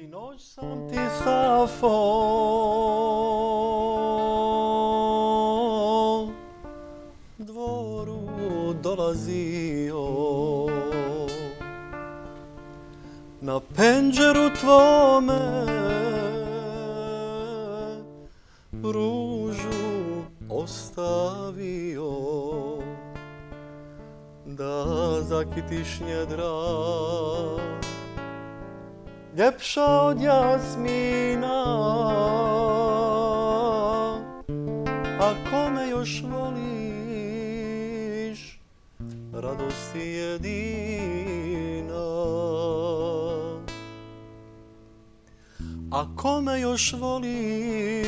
Sinoć sam ti Safo dvoru dolazio, na penđeru tvome ružu ostavio, da zakitiš njedra ljepša od jasmina. Ako me još voliš, radost ti jedina. Ako me još voliš,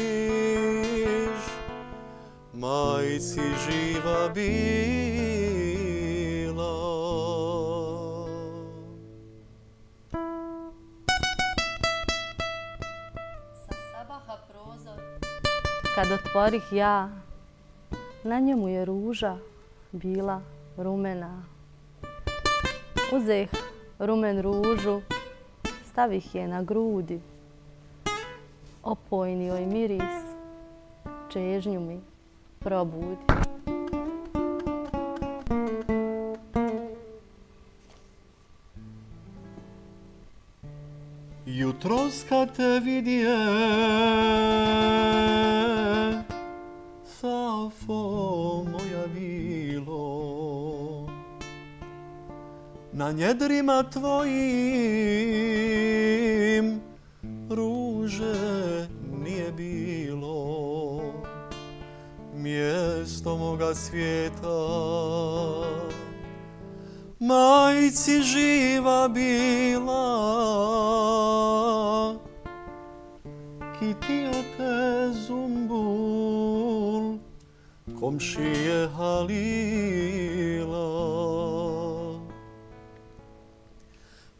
majci živa bila. Sa sabaha prozor kad otvorih ja, na njemu je ruža bila rumena. Uzeh rumen ružu, stavih je na grudi, opojni joj miris čežnju mi probudi. Jutros kad te vidje, Safo moja bilo, na njedrima tvojim ruže nije bilo. Mjesto moga svijeta majci živa bila. Kitio te zumbul, komšije halila.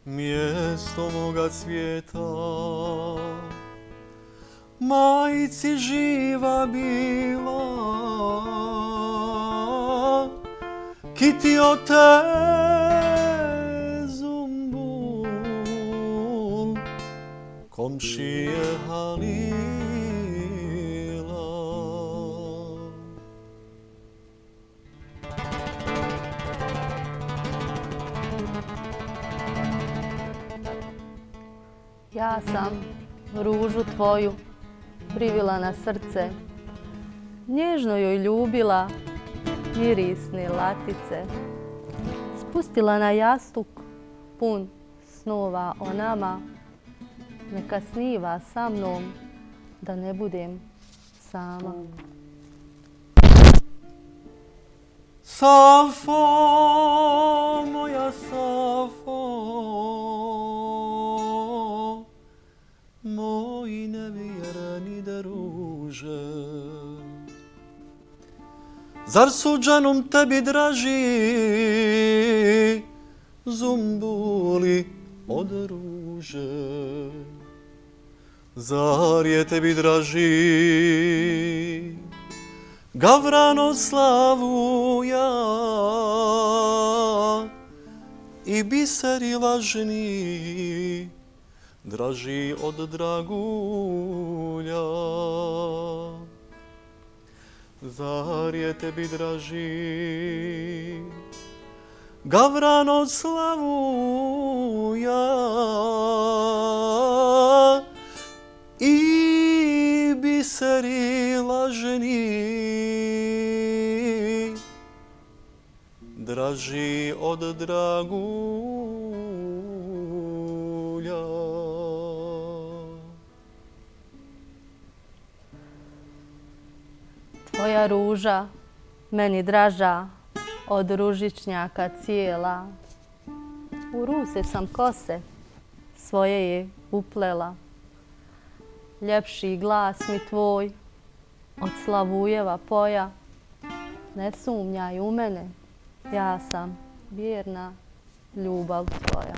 Mjesto moga svijeta majci živa bila. Kitio te zumbul, komšije halila. Ja sam ružu tvoju privila na srce, nježno joj ljubila mirisne latice, spustila na jastuk pun snova o nama, neka sniva sa mnom da ne budem sama. Safo, moja Safo, moji nevjerni druže, zar su džanum tebi draži zumbuli od ruže? Zar je tebi draži gavrano slavuja i biseri lažni draži od dragulja? Zar je tebi draži gavrano slavuja i biseri lažni draži od dragulja? Tvoja ruža meni draža od ružičnjaka cijela. U ruse sam kose svoje je uplela. Ljepši glas mi tvoj od slavujeva poja. Ne sumnjaj u mene, ja sam vjerna ljubav tvoja.